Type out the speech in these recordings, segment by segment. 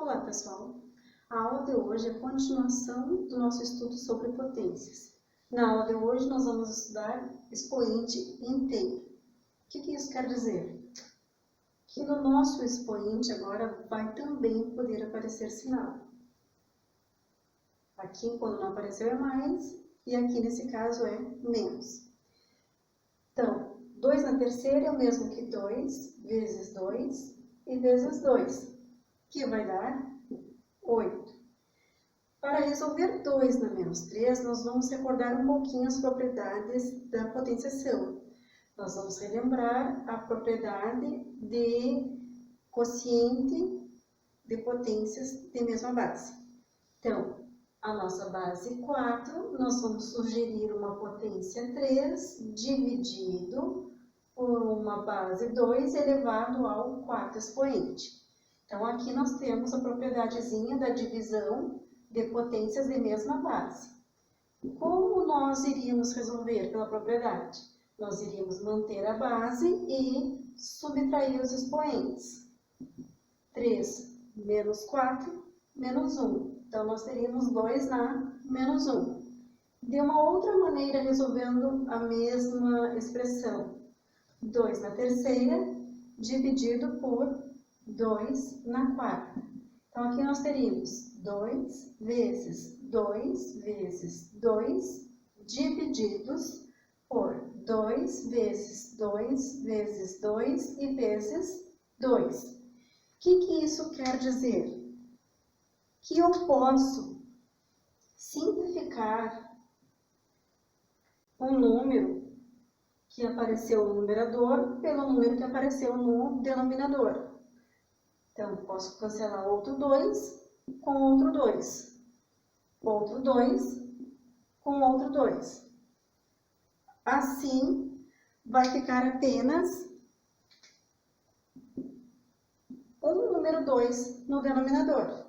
Olá, pessoal! A aula de hoje é a continuação do nosso estudo sobre potências. Na aula de hoje, nós vamos estudar expoente inteiro. O que isso quer dizer? Que no nosso expoente agora vai também poder aparecer sinal. Aqui, quando não apareceu, é mais, e aqui, nesse caso, é menos. Então, 2 na terceira é o mesmo que 2 vezes 2 e vezes 2, que vai dar 8. Para resolver 2 na menos 3, nós vamos recordar um pouquinho as propriedades da potenciação. Nós vamos relembrar a propriedade de quociente de potências de mesma base. Então, a nossa base 4, nós vamos sugerir uma potência 3 dividido por uma base 2 elevado ao quarto expoente. Então, aqui nós temos a propriedadezinha da divisão de potências de mesma base. Como nós iríamos resolver pela propriedade? Nós iríamos manter a base e subtrair os expoentes. 3 menos 4, menos 1. Então, nós teríamos 2 na menos 1. De uma outra maneira, resolvendo a mesma expressão. 2 na terceira, dividido por 2 na quarta. Então, aqui nós teríamos 2 vezes 2 vezes 2, divididos por 2 vezes 2 vezes 2 e vezes 2. O que isso quer dizer? Que eu posso simplificar um número que apareceu no numerador pelo número que apareceu no denominador. Então, posso cancelar outro 2 com outro 2. Outro 2 com outro 2. Assim, vai ficar apenas um número 2 no denominador.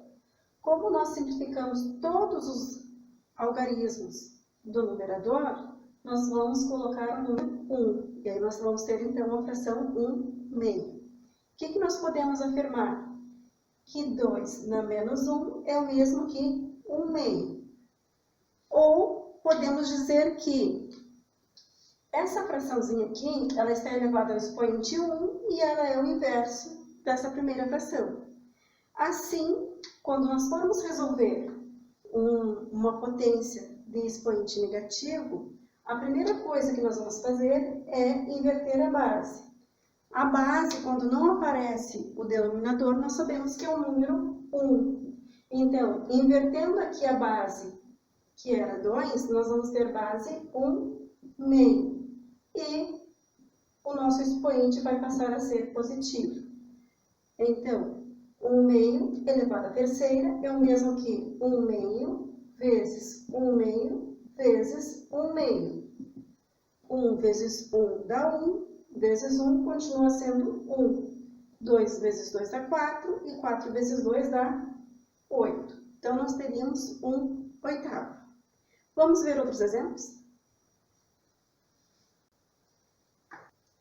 Como nós simplificamos todos os algarismos do numerador, nós vamos colocar o número 1. E aí nós vamos ter, então, uma fração 1/2. O que nós podemos afirmar? Que 2 na menos 1 é o mesmo que 1/2. Ou podemos dizer que essa fraçãozinha aqui, ela está elevada ao expoente 1 e ela é o inverso dessa primeira fração. Assim, quando nós formos resolver uma potência de expoente negativo, a primeira coisa que nós vamos fazer é inverter a base. A base, quando não aparece o denominador, nós sabemos que é o número 1. Então, invertendo aqui a base, que era 2, nós vamos ter base 1/2. E o nosso expoente vai passar a ser positivo. Então, 1/2 elevado à terceira é o mesmo que 1/2 vezes 1/2 vezes 1/2. 1 vezes 1 dá 1, vezes 1 continua sendo 1. 2 vezes 2 dá 4, e 4 vezes 2 dá 8. Então, nós teríamos 1/8. Vamos ver outros exemplos?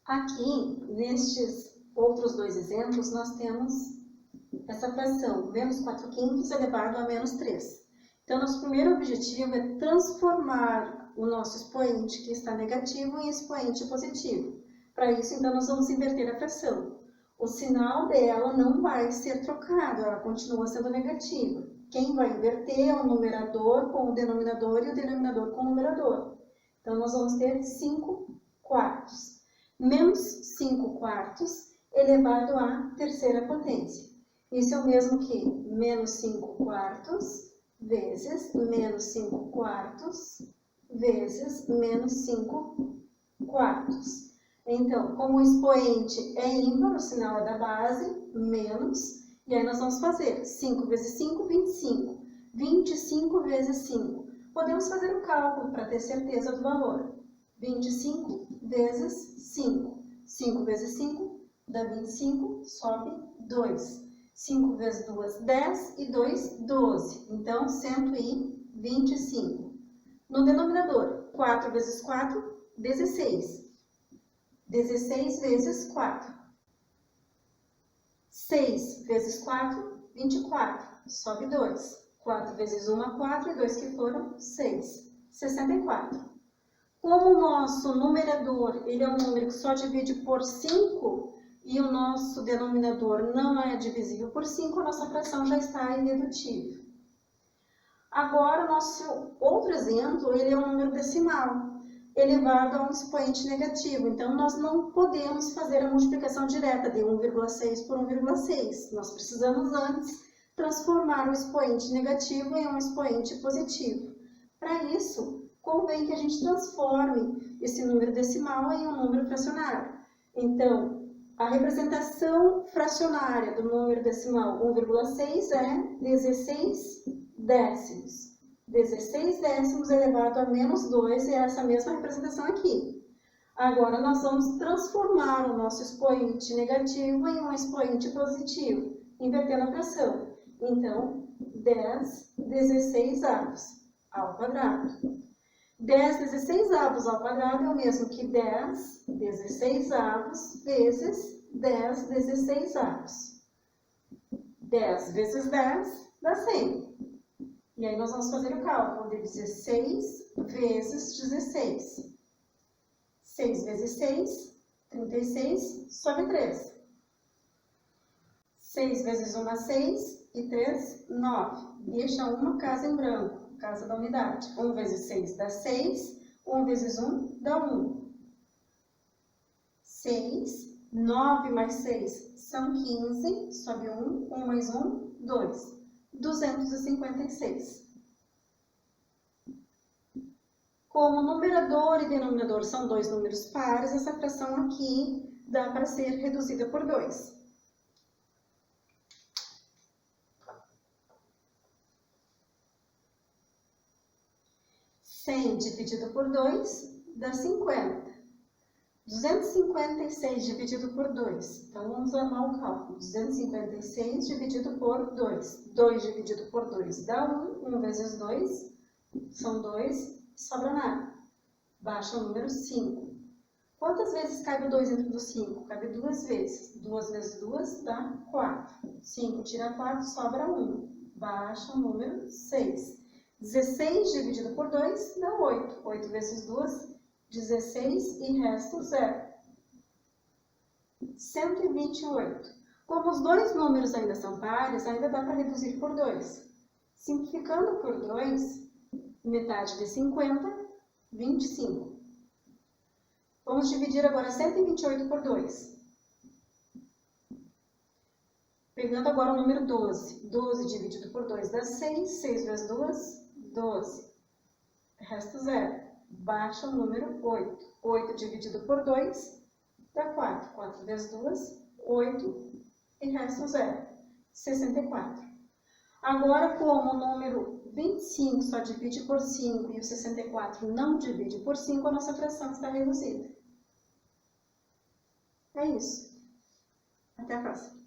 Aqui, nestes outros dois exemplos, nós temos essa fração, menos 4/5 elevado a menos 3. Então, nosso primeiro objetivo é transformar o nosso expoente que está negativo em expoente positivo. Para isso, então, nós vamos inverter a fração. O sinal dela não vai ser trocado, ela continua sendo negativa. Quem vai inverter é o numerador com o denominador e o denominador com o numerador. Então, nós vamos ter 5/4. Menos 5/4 elevado à terceira potência. Isso é o mesmo que menos 5/4 vezes menos 5/4 vezes menos 5/4. Então, como o expoente é ímpar, o sinal é da base, menos, e aí nós vamos fazer 5 vezes 5, 25. 25 vezes 5. Podemos fazer o cálculo para ter certeza do valor. 25 vezes 5. 5 vezes 5 dá 25, sobe 2. 5 vezes 2, 10 e 2, 12. Então, 125. No denominador, 4 vezes 4, 16. 16 vezes 4. 6 vezes 4, 24, sobe 2. 4 vezes 1, 4, e 2 que foram 6. 64. Como o nosso numerador ele é um número que só divide por 5 e o nosso denominador não é divisível por 5, a nossa fração já está irredutível. Agora, o nosso outro exemplo, ele é um número decimal, elevado a um expoente negativo. Então, nós não podemos fazer a multiplicação direta de 1,6 por 1,6. Nós precisamos antes transformar o expoente negativo em um expoente positivo. Para isso, convém que a gente transforme esse número decimal em um número fracionário. Então, a representação fracionária do número decimal 1,6 é 16 décimos. 16 décimos elevado a menos 2 é essa mesma representação aqui. Agora, nós vamos transformar o nosso expoente negativo em um expoente positivo, invertendo a fração. Então, 10 16avos ao quadrado. 10 16avos ao quadrado é o mesmo que 10 16avos vezes 10 16avos. 10 vezes 10 dá 100. E aí nós vamos fazer o cálculo de 16 vezes 16. 6 vezes 6, 36, sobe 3. 6 vezes 1, 6, e 3, 9. Deixa uma casa em branco, casa da unidade. 1 vezes 6 dá 6, 1 vezes 1 dá 1. 6, 9 mais 6 são 15, sobe 1, 1 mais 1, 2. 256. Como numerador e denominador são dois números pares, essa fração aqui dá para ser reduzida por 2. Cem dividido por 2 dá 50. 256 dividido por 2. Então, vamos armar o cálculo. 256 dividido por 2. 2 dividido por 2 dá 1. 1 vezes 2 são 2. Sobra nada. Baixa o número 5. Quantas vezes cabe o 2 dentro do 5? Cabe 2 vezes. 2 vezes 2 dá 4. 5 tira 4, sobra 1. Baixa o número 6. 16 dividido por 2 dá 8. 8 vezes 2, 16 e resta 0. 128. Como os dois números ainda são pares, ainda dá para reduzir por 2. Simplificando por 2, metade de 50, 25. Vamos dividir agora 128 por 2. Pegando agora o número 12. 12 dividido por 2 dá 6. 6 vezes 2, 12. Resta 0. Baixa o número 8. 8 dividido por 2 dá 4. 4 vezes 2, 8. E resta 0. 64. Agora, como o número 25 só divide por 5 e o 64 não divide por 5, a nossa fração está reduzida. É isso. Até a próxima.